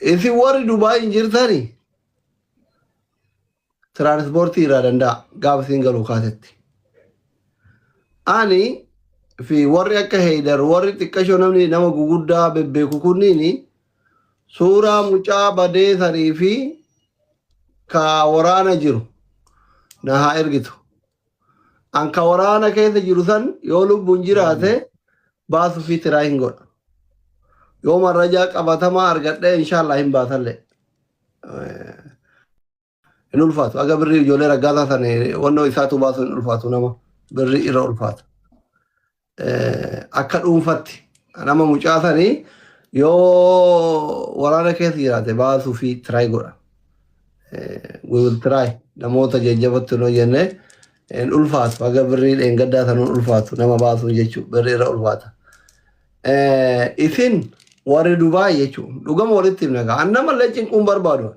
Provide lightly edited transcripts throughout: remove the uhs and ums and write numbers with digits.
Isi warri Dubai hin jirtani transportii irraa danda'a gaafa isin galuu kaasetti. Ani fi warri akka Heydar warri xiqqashoo namni nama guguddaa bebbeeku kunniini suuraa mucaa badee sanii fi ka waraana jiru na haa ergitu. An ka waraana keessa jiru san yoo lubbuun jiraate baasuu fi tiraa hin godha. Yoo marrajaa qabatamaa argadhee inshaallah hin baasallee. Hin ulfaatu. Aga birrii ijoollee raggaasaa sana wannoo isaatu baasu hin ulfaatu nama birrii irra ulfaatu. Akka dhuunfatti nama mucaa sanii yoo waraana keessa jiraate baasuu fi tiraa godha. We will try. Namoota jajjabatti noo jennee hin ulfaatu. Aga birrii dheengaddaa sana hin ulfaatu nama baasuu jechuudha. Birrii irra ulfaata. Isin warri Dubai jechuudha. Dhugama walitti himna gaa. Annamallee cinquun barbaadu.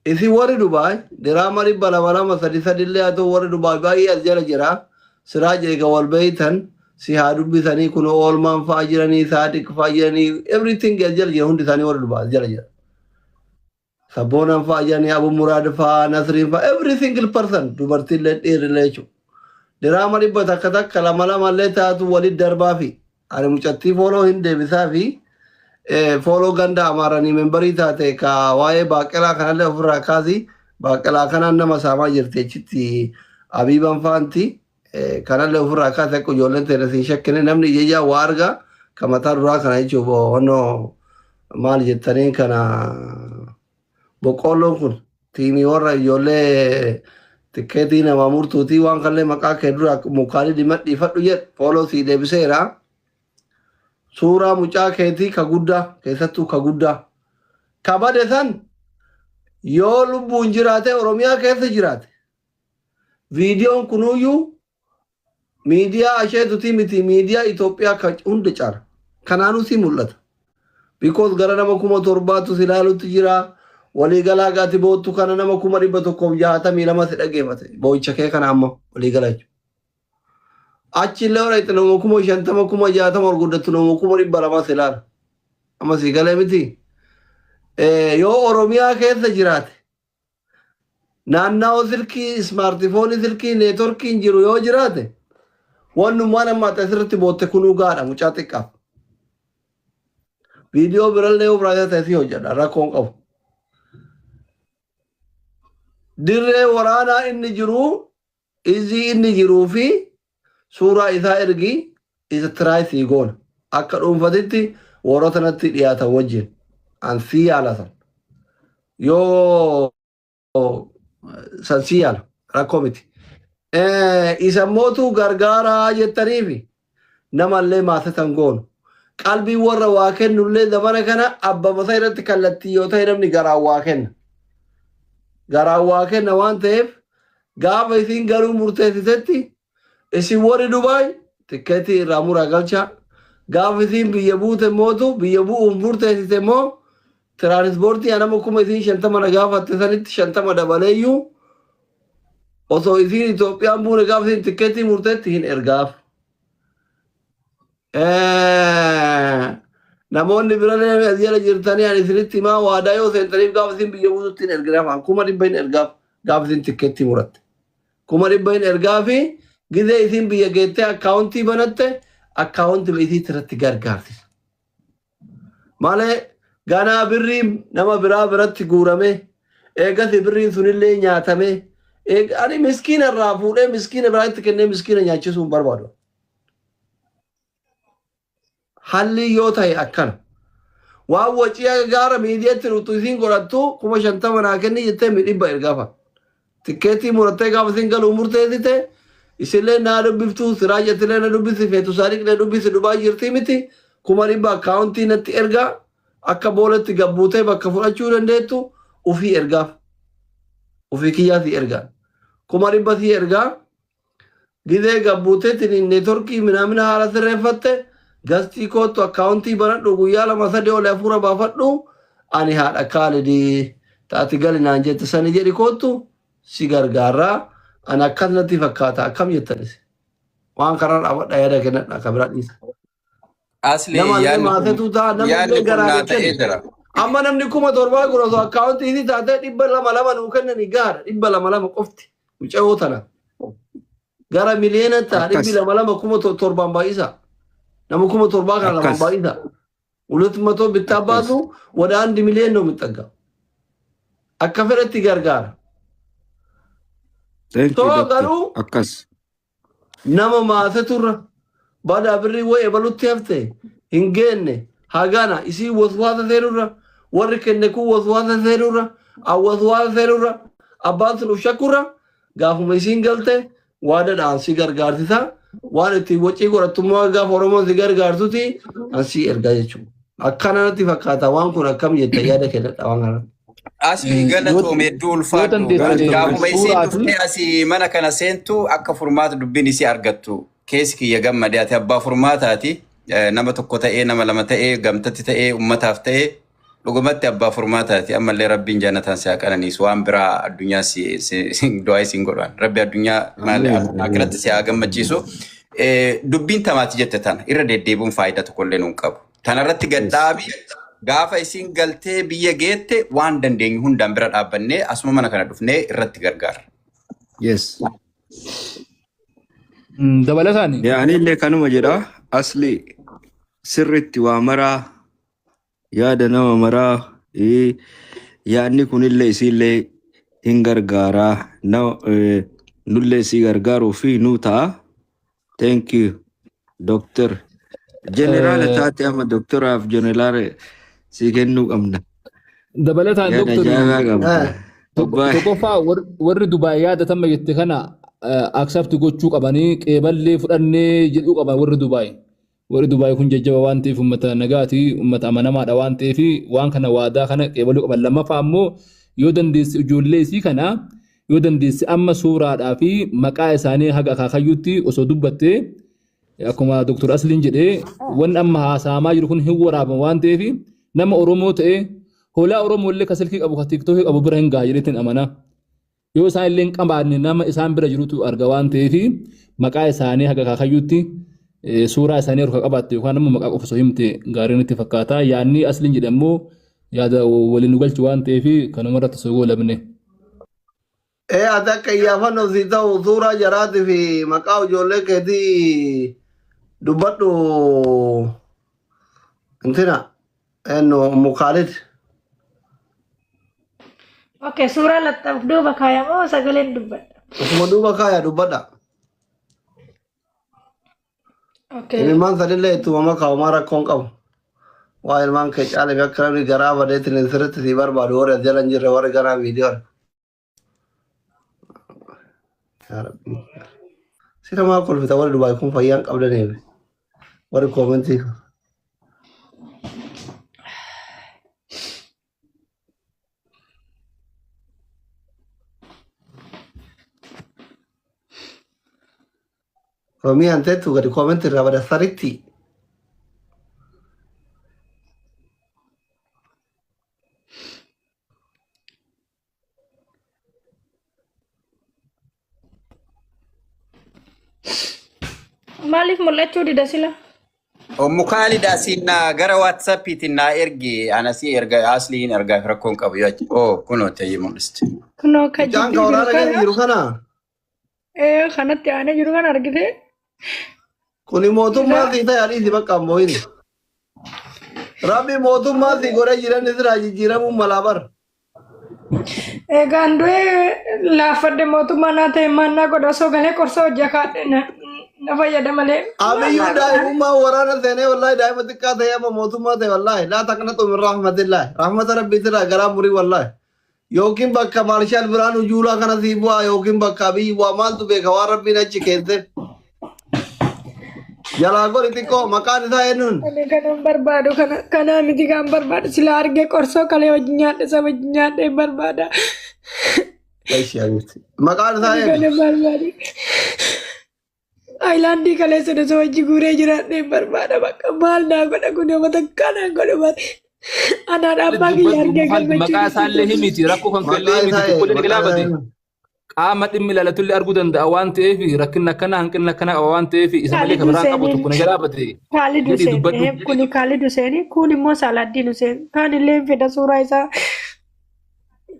Isin warri Dubai diraama dhibba lama sadillee haa ta'u warri Dubai baay'ee as jala jira. Siraa jeega wal beeytan si haa dubbisanii kun oolmaan fa'aa jiranii saadiq fa'aa jiranii everything as jala jira hundi isaanii warri Dubai as jala jira. Sabboonaan fa'aa jiranii Abu Muraad fa'aa Nasriin fa'aa every single person dubartiillee dhiirrillee jechuudha. Diraama dhibba takka lamallee taatu walit darbaa fi ani mucattii fooloo hin deebisaa fi fooloo ganda amaaranii membarii taate ka waa'ee baaqelaa kanallee ofirraa kaasii baaqelaa kanaan nama saamaa jirti jechitti Abiiban fa'aanti kanallee ofirraa kaasee akka ijoolleen ta'e siin shakkine namni ijejaa waa argaa ka mataa duraa kana jechuudha wannoo maal jettanii kana boqqolloon kun tiimii warra ijoollee tikkeetii nama murtuutii waan kallee maqaa kee dura mukaanii dhiifadhu jedhu fooloo sii deebiseera. Suuraa mucaa keetii ka guddaa keessattuu ka guddaa ka bade san yoo lubbuun jiraate Oromiyaa keessa jiraate viidiyoon kunuyyuu miidiyaa asheetutii miti miidiyaa Itoophiyaa ka hunda caala kanaanuu si mul'ata. Because gara nama 7,000 si ilaalutti jira waliigalaa gaati boottu kana nama 162 si dhageeffate boo'icha kee kana amma waliigalaa jechuudha. Achillee warra itti nama 50,000 ol guddattu nama 200 si ilaala. Amma si galee miti. Yoo Oromiyaa keessa jiraate naannawaa silkii ismaartifoonii silkii neetworkiin jiru yoo jiraate wannummaan amma asirratti bootte kunuu gaadha mucaa xiqqaaf. Viidiyoo birallee yoo biraatee ta'e hojjedha rakkoon qabu. Dirree waraanaa inni jiru izii inni jiruu fi suuraa isaa ergi isa tiraay sii goona. Akka dhuunfatitti warroota natti dhiyaatan wajjin an sii yaala san. Yoo san sii yaala rakkoo miti. Isa mootuu gargaaraa jettaniifi namallee maasetan goonu. Qalbii warra waa kennullee zamana kana abbamasa irratti kallattii yoo ta'e namni garaan waa kenna. Garaan waa kenna waan ta'eef gaafa isin garuu murteessitetti isin warri Dubai tikkeetii irraa muraa galchaa. Gaafa isin biyya buute mootu biyya bu'uun murteessite immoo tiraanispoortii anama kuma isin 50 na gaafatte sanitti 50 dabaleeyyuu osoo isin Itoophiyaan buune gaafa isin tikkeetii murteetti hin ergaaf. Namoonni birallee as jala jirtanii ani isinitti himaa waadaa yoo seentaniif gaafa isin biyya buututti hin erginaaf 100,000 hin ergaaf gaafa isin tikkeetti muratte. 100,000 hin ergaafi gizee isin biyya geettee akkaawuntii banatte akkaawuntii isii irratti gargaarsisa. Malee ganaa birriin nama biraa biratti guurame eegas birriin sunillee nyaatame ani miskiina irraa fuudhee miskiina biraatti kennee miskiina nyaachisuu hin barbaadu. Halli yoo ta'e akkana. Waan wacii gaara miidiyaatti nuti isin godhattu 50,000 naa kenni jettee midhibba ergaafa. Tikkeetii murattee gaafa isin galuu murteessite isillee naa dubbiftu siraa jettilee na dubbisi feetu saadiqlee dubbisi Dubai jirti miti 100,000 akkaawuntii natti ergaa akka boolatti gabbuutee bakka fudhachuu dandeettu ufii ergaaf. Ufii kiyyaati ergaa. 100,000 si ergaa gizee gabbuutee neetworkii minamina haala sirreeffatte gastii kootu akkaawuntii banadhu guyyaa 2-3 ol afuura baafadhu ani haadha kaalidii taati gali naan jette sani jedhi kootu si gargaaraa ani akkasumatti fakkaata akkam jettanis waan karaa dhaabadha yaada kennadha akka biraa dhiisa. Asli Namallee maatetu ta'a namallee garaa jettani amma namni 7,000 guratu account isi taate 200 nu kennani gaara 200 qofti mucayoo tana gara miliyoona ta'a 200 7,000 baay'isa nama 7,000 kana lama baay'isa 200 bittaa baasu wada 1 miliyoon ነው የሚጠጋ akka fedhetti gargaara akkas nama maateturra bada birri way ebalutti hafte hingeenne hagana isi waswasa seenurra warri kenne ku waswasa seenurra awaswasa seenurra abbaatu shakura gaafuma isin galte waada dhaansi gargaarsisa waan itti wocii godhatummaa gaaf oromoo si gargaarsuti ansi erga jechuudha akkanatti fakkaata waan kun akkam jetta yaada kenna waan kana asli galatoome duulfaatu gaafuma isin dhufte asi mana kana seentu akka furmaata dubbiin isi argattu keesi kiyya gammadee ati abbaa furmaataati nama tokko ta'ee nama lama ta'ee gamtatti ta'ee ummataaf ta'ee dhugumatti abbaa furmaataati ammallee rabbiin jannataan si haqananiis waan biraa addunyaa si du'aa isin godhan rabbi addunyaa maali akkiratti si haa gammachiisu dubbiin tamaati jette tana irra deddeebiin faayidaa tokkollee nuun qabu tanarratti gadhaabi gaafa isin galtee biyya geette waan dandeenyu hundaan bira dhaabbannee asuma mana kana dhufnee irratti gargaara. Yes. Dabalataan. Ani illee kanuma jedha asli sirritti waa maraa yaada nama maraa yaadni kunillee isiillee hin gargaaraa nullee si gargaaruu fi nuu ta'a. Thank you Doctor. General taate ama doctoraaf general si kennuu qabna. Dabalataan tokkoffaa warri Dubaay yaadatan jette kana accept gochuu qabanii qeeballee fudhannee jedhuu qaban warri Dubaay. Warri Dubaay kun jajjaba waan ta'eef uummata nagaati uummata amanamaadha waan ta'eef waan kana waadaa kana qeebaluu qaban. Lammaffaa ammoo yoo dandeessi ijoollee isii kana yoo dandeessi amma suuraadhaa fi maqaa isaanii haga akaakayyuutti osoo dubbattee akkuma Dr. Aslin jedhee waan amma haasa'amaa jiru kun hin waraaban waan ta'eef nama Oromoo ta'e hoolaa Oromoo illee ka silkii qabu ka TikTok qabu bira hin ga'a jedheetiin amana. Yoo isaan illee hin qabaanne nama isaan bira jirutu arga waan ta'eef maqaa isaanii haga akaakayyuutti suuraa isaanii harka qabaatte yookaan ammoo maqaa qofa osoo himte gaariin itti fakkaata. Yaanni Aslin jedhamu yaada waliin nu galchu waan ta'eef kanuma irratti osoo goolabne. Ati akka iyyaafannoo si ta'u suuraa jaraatii fi maqaa ijoollee keetii dubbadhu intina mukaalid. Okay, suuraa lattaaf duuba kaaya moo sagaleen dubbadha? Osuma duuba kaaya dubbadha. Okay. Ilmaan sadillee ittuma makaa homaa rakkoon qabu. Waa ilmaan kee caalee akka namni garaa badeetiin sirriitti si barbaadu warri as jala hin jirre warri garaa viidiyoo. Sira maa kolfita warri Dubaay kun fayyaan qabdaniif warri koomentii. Romii anteetu gadi koomentii irraa bada saritti. Maaliif mul'achuu dida sila? Mukaalida sinna gara WhatsAppiitiin naa ergi anasii erga asliin ergaa rakkoon qabu yoo kunoo ta'ee mul'iste. Kunoo ka Jaan ka waraana keessa jiru kana. Kanatti aanee jiru kana argite? Kuni mootummaa si ta'e aliisi bakka ammoo hin. Rabbi mootummaa si godhe jiran isirraa jijjiiramuun malaa bara. Egaan du'ee laafadde mootummaa naa ta'e maannaa godha osoo galee qorsa hojjaa kaadhe na fayyada malee. Abiyyuu daa'imummaa waraana seenee wallaahi daa'ima xiqqaa ta'e amma mootummaa ta'e wallaahi laa taqnatu min rahmatillaahi rahmata rabbiitirraa garaa murii wallaahi. Yookiin bakka maarshaal Biraanuu Juulaa kana sii bu'aa yookiin bakka Abiyyi bu'aa maaltu beeka waan rabbiin achi keesseef. Jalaa godhi xiqqoo maqaan isaa eenyuun? Kanan barbaadu kanaa miti kan barbaadu sila argee qorsoo kalee wajjin nyaadhe isa wajjin nyaadhe barbaada. Maqaan isaa eenyu? Kanan barbaadu. Ayilaandii kalee sana isa wajjin guuree jiraadhe barbaada bakka maal naa godha kun nama takka naa godha malee. Anaan abbaa kiyya argee galmachuu. Maqaa isaallee himiti rakkoo kan kallee himiti kulli ni gilaafate. Ahmad dhimmi ilaalatullee arguu danda'a waan ta'eef rakkina kana hanqina kana waan ta'eef isa malee Khalid kabaraan qabu Hussein tokko na jalaabate. Khalid Jedhi Hussein dubbadhu. kuni Khalid Hussein kun immoo Saladdin Hussein kan illee fedha suuraa isaa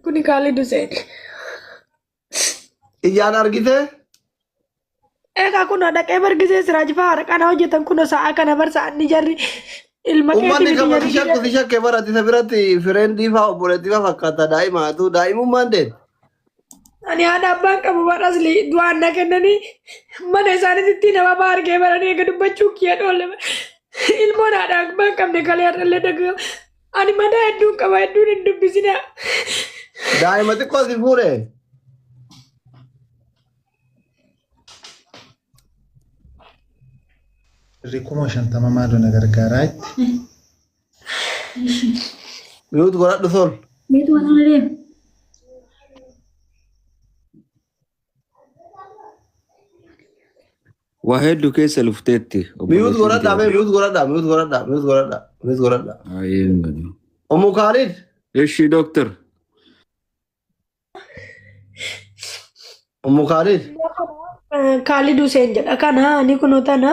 kuni Khalid Hussein. Ijaan argite? Egaa kun dhaqee bargisee Siraaj Faara kana hojjetan kun sa'a kana barsa inni jarri ilma Uummanni keetii kama ti shakke barate isa biratti firendii fa'aa obboleettii fa'aa fakkaata daa'imaatu daa'imummaan deemu. ani haadha abbaan qabu warras du'aan na kennanii mana isaaniitti nama baargee baranii eega dubbachuu kiyya dhoolle ilmoon haadha abbaan qabne kalee har'allee dhagaa ani madaa hedduun qaba hedduun hin dubbisina. Daa'ima xiqqoo si fuudhe. Rikuma shantama maaloo na gargaaraa itti. Mi'uutu godhadhu sol. Beetu waan ana deemu. Waa hedduu keessa lufteetti. Mi'uutu godhadhaa mee mi'uutu godhadhaa mi'uutu godhadhaa mi'uutu godhadhaa mi'uutu godhadhaa. Ommu Khalid. Eshi doctor. Ommu Khalid. Khalid Hussein jedha kana ani kunoo tana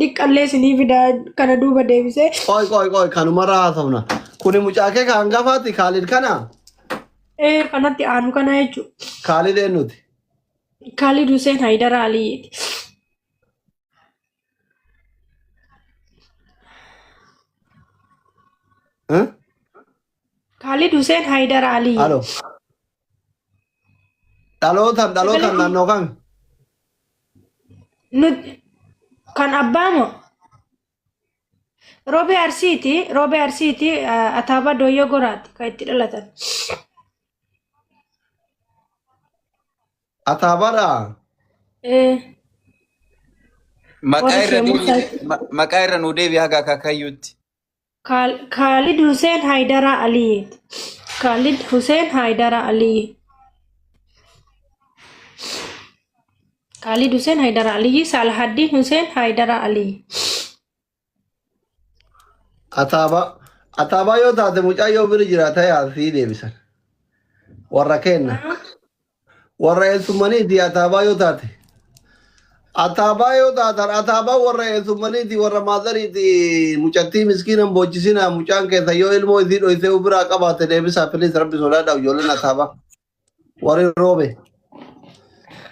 diqqallee sinii fidaa kana duuba deebisee. Qoy kanumarraa haasofna. Kuni mucaa kee kan hangafaati Khalid kana. Kanatti aanu kana jechuudha. Khalid eenyuti? Khalid Hussein Haidar Aliiti. Khalid Hussein Haidar Ali. Halo. Dhalootaan naannoo kami? Kan abbaa moo? Roobee Arsiiti ataaba Dooyyoo Goraati kan itti dhalatan. Ataabaadha. Maqaa irra nuu deebi haga akaakayyuutti. Khalid Hussein Haidar Ali. Khalid Hussein Haidar Ali. Khalid Hussein Haidar Ali. Salahaddin Hussein Haidar Ali. Ataabaa yoo taate mucaa yoo bira jiraata yaasii deebisan. Warra kenna. Warra eessumaniiti ataabaa yoo taate. Ataabaa yoo taatan ataabaa warra eessumaniiti warra maadariiti mucattii miskiinan boochisina mucaan keessa yoo ilmoo isii dhoysee biraa qabaate deebisaa filis rabbi sodaadha ijoolleen ataabaa. Warri roobe.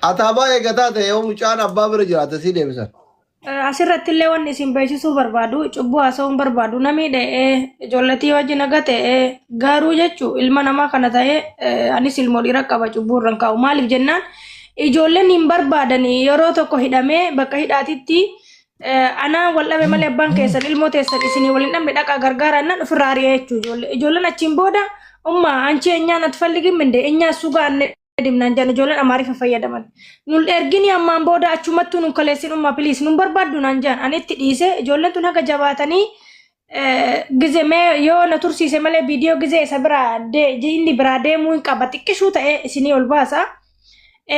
Ataabaa eegataa ta'e yoo mucaan abbaa bira jiraate sii deebisan. Asirratti illee wanni isin beeksisuu barbaadu cubbuu haasa'uun barbaadu namni dha'ee ijoolletii wajjin aga ta'e gaaruu jechuu ilma namaa kana ta'e anis ilmoo dhiira qaba cubbuu irraan kaa'u maaliif jennaan ijoolleen hin barbaadanii yeroo tokko hidhamee bakka hidhaatitti anaa wal dhabe malee abbaan keessan ilmoo teessan isinii waliin dhabne dhaqa gargaarannan ofirraa ari'ee jechuu ijoolleen achiin booda umma anchi eenyaan ati falligin minde eenyaa sugaanne dimnaan jaan ijoolleen amaariif fayyadaman nul ergini ammaan booda achumattuu nun kaleessin umma piliis nun barbaaddu naan jaan anitti dhiise ijoolleen tun haga jabaatanii gizemee yoo na tursiise malee viidiyoo gizee isa biraa inni biraa deemuu hin qaba xiqqishuu ta'e isinii ol baasa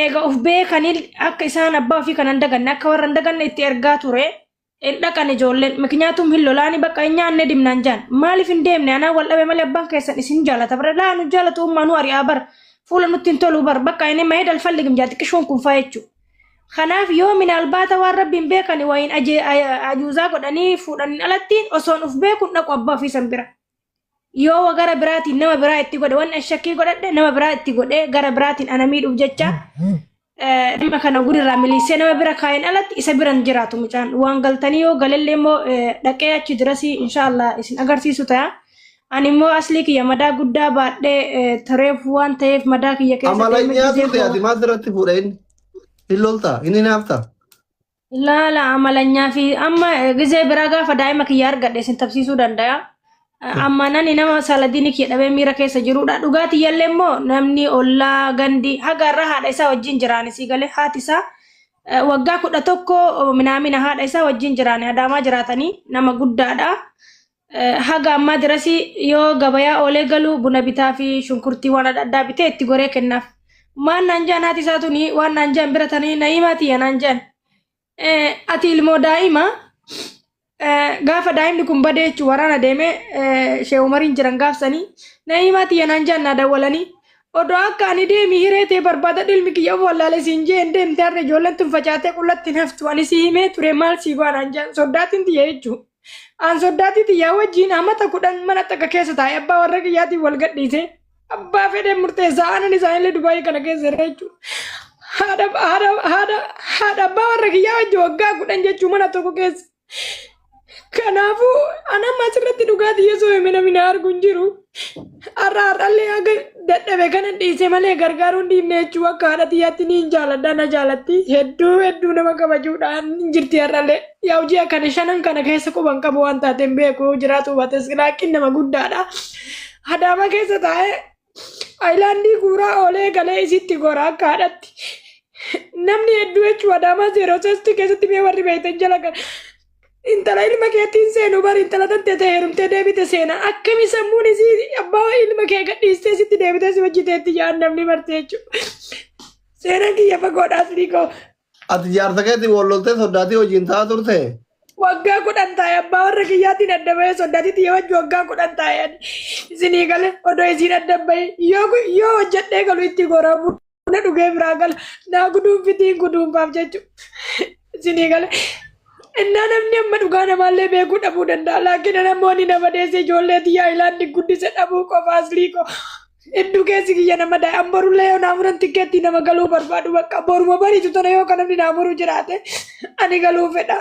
eega of beekanii akka isaan abbaa ofii kanan daganne akka warra daganne itti ergaa ture dhaqan ijoolleen miknyaatum hin lolaani bakka hin nyaanne dimnaan jaan maaliif hin deemne anaa wal dhabe malee abbaan keessan isin jaalata bara laa nu jaalatu ummaa nu ari'aa bara fuula nutti hin tolu bar bakka inni mahee dalfalligim jaati qishuun kun faa jechuu kanaaf yoo min albaata waan rabbiin beekani wayin ajuuzaa godhanii fuudhanii alattiin osoon uf beekun dhaqu abbaa ofii san bira yoo gara biraatiin nama biraa itti godhe waan shakkii godhadhe nama biraa itti godhe gara biraatiin ana miidhuuf jecha dhimma kana gurirraa miliisee nama bira kaa'in alatti isa biran jiraatu mucaan waan galtanii yoo galellee immoo dhaqee achi dirasii inshaallah isin agarsiisu ta'a. Ani immoo aslii kiyya madaa guddaa baadhee tareef waan ta'eef madaa kiyya keessa Amalanyaatu ta'ati maal duratti fuudha inni? Hin loltaa? Inni naaftaa? Laala amalanyaa fi amma gizee biraa gaafa daa'ima kiyya argadhe isin tabsiisuu danda'a. Amma nani nama saladiini kiyya dhabee miira keessa jirudha. Dhugaatii yallee immoo namni ollaa gandi haga irra haadha isaa wajjin jiraani sii galee haati isaa waggaa 11 minaamina haadha isaa wajjin jiraani adaamaa jiraatanii nama guddaadha. Haga amma dirasi yoo gabayaa oolee galuu buna bitaa fi shunkurtii waan adda bitee itti goree kennaaf. Maan naan jaan haati isaa tuni waan naan jaan bira tanii naa'imaati yaa naan jaan. Ati ilmoo daa'ima gaafa daa'imni kun badee jechuun waraana deemee shee umariin jiran gaafsanii naa'imaati yaa naan jaan naa dawwalanii Odoo akka ani deemi hiree ta'e barbaada ilmi kiyya wallaalee siin jee hin deemte har'a ijoolleen tun facaatee qullatti naftu ani si himee ture maal si goon an jaan soddaatiin tiyya jechuun. An soddaatii tiyyaa wajjin amata 10 mana takka keessa taa'e abbaa warra kiyyaatiin wal gadhiise abbaa fedhee murteessaa anan isaanillee Dubaayii kana keessa irra jechuudha. Haadha abbaa warra kiyyaa wajjin waggaa 10 jechuun mana tokko keessa. Kanaafuu anam asirratti dhugaatii yeesoo hime namni argu hin jiru. Har'aallee aga dadhabe kana dhiise malee gargaaruun dhiibne jechuun akka haadha xiyyaatti ni jaaladha na jaalatti hedduu nama kabajuudhaan jirti har'aallee yaa hojii akkana shanan kana keessa quban qabu waan taateen beeku jiraatu hubates laakkiin nama guddaadha. Adaama keessa taa'ee aayilaandii guuraa oolee galee isitti gora akka haadhatti namni hedduu jechuun Adaamaa 06 keessatti mee warri beektan jala kana. Intala ilma keetiin seenu bari intala tante heerumtee deebite seena akkami sammuun isii abbaa ilma kee gadhiistee sitti deebitee si hojjeteetti jaan namni marte jechuudha. Seena kiyya fagoodhaas ni koo. Ati jaarsa keetiin walloltee soddaatii wajjin taa'aa turte? Waggaa 10 taa'e abbaa warra kiyyaatiin adda bahee soddaatii xiyya wajjin waggaa 10 taa'e isinii gale odoo isiin adda bahee yoo hojjedhee galu itti goraa buna dhugee biraa gala naa guduunfitiin guduunfaaf jechuudha. Isinii gale. Inna namni amma dhugaa namaallee beekuu dhabuu danda'a. Laakiin namoonni nama deessee ijoollee xiyyaa aayilaandii guddise dhabuu qofaas liikoo. Hedduu keessi kiyya nama daa'e amborullee yoo naamuran tikkeettii nama galuu barbaadu bakka boruma bariitu tana yoo kan namni naamuruu jiraate ani galuu fedha.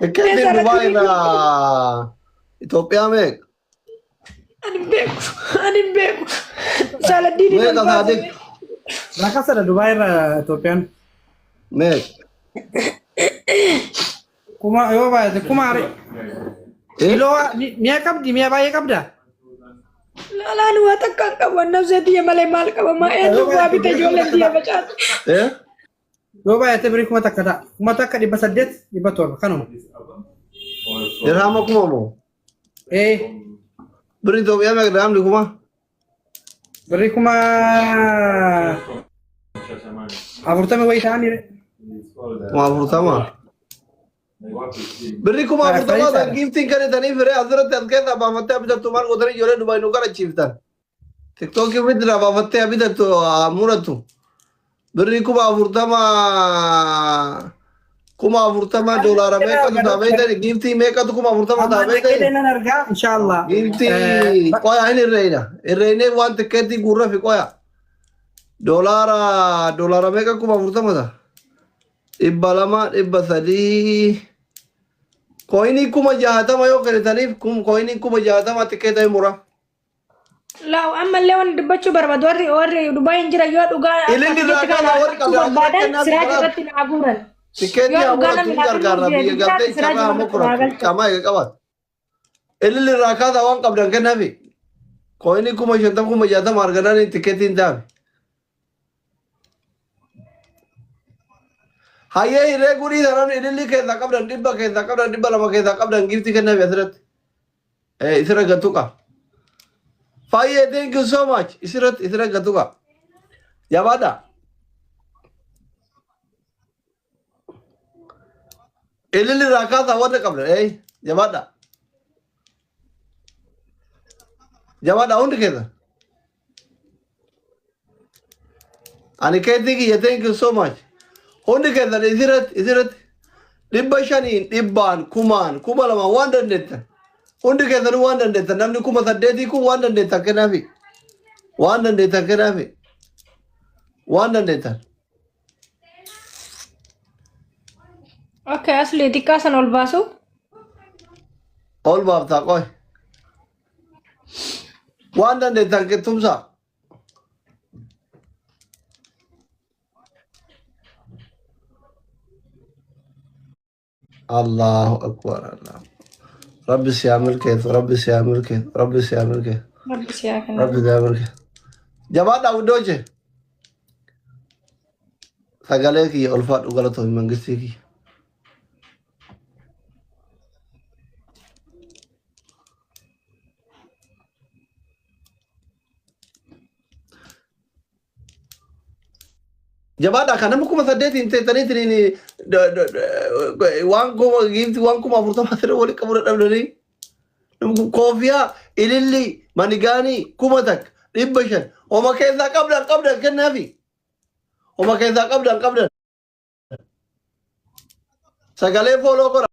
Tikkeettiin Dubaay irraa Itoophiyaa meeqa? Ani hin beeku. Saaladdiin hin Meeqa Saadik? Rakkasadha Dubaay irraa Itoophiyaan. Meeqa? Kuma yoo baay'ate kumaari. Iloo mi'a qabdi mi'a baay'ee qabda. Laalaan waa takka hin qabu annabsee xiyya malee maal qaba maa eenyu waa bite ijoolleen xiyya facaate. Yoo baay'ate birii kuma takka ta'a. Kuma takka 800 700 kanuma. Dirhama kuma moo? Birii Itoophiyaa meeqa dirhamni kuma? Birii kuma 40 wayii ta'anii. Kuma 40? Birri kuma 40 dan gifting kan itanii fire asirratti as keessa baafattee abitattu maal godhanii ijoollee Dubaay nu garachiiftan. TikTok irratti baafattee abitattu murattu. Birri kuma 40 doolaara meeqatu taabeetan giftii meeqatu kuma 40 taabeetan. Keedan argaa inshallah. Giftii qoya hin irreeyna. Irreeyne waan tikkeetti gurra fi qoya. Doolaara meeqa kuma 40 ta. 200 Koini kuma jahatama yoo kenitaniif koini kuma jahatama tikkeeta mura. Laaw ammallee waan dubbachuu barbaadu warri Dubaay jira yoo dhugaa Ilindi raakana warri qabaadan siraaj irratti na aguuran. Tikkeetti amura tun gargaara biyya galtee isaa amukura kama eega qabat. Ilindi raakata waan qabdan kennafi. Koini kuma 50 kuma jahatama arganani tikkeetti hin taane. Hayyee hiree gurii tanan ililli keessa qabdan dhibba lama keessa qabdan gifti kennafi asirratti. Isirra gattuqa. Fayyee thank you so much. Isirra gattuqa. Jabaadha. Ililli raakaasa warra qabdan jabaadha. Jabaadha hundi keessa. Ani keetii kiyya thank you so much. Hundi keessan isirratti 500 kuma lama waan dandeettan. Hundi keessan waan dandeettan namni 8,000 kun waan dandeettan kennaafi. Waan dandeettan kennaafi. Waan dandeettan. Okay, asli xiqqaa san ol baasu. Ol baaftaa qoy. Waan dandeettan tumsaa. الله أكبر الله ربي سيعمل كيف ربي سيعمل كيف ربي سيعمل كيف ربي سيعمل كيف جماعة ودوجه سجلك يا ألفات وغلطه من قصتك Jabaadha kan nama kuma 8 tanii waan kuma gifti waan kuma 40 siree wali qabu dhabdanii koofiyaa ililli manigaanii kuma tak dhibbashan oma keessaa qabdan kennaafi oma keessaa qabdan sagalee fooloo qora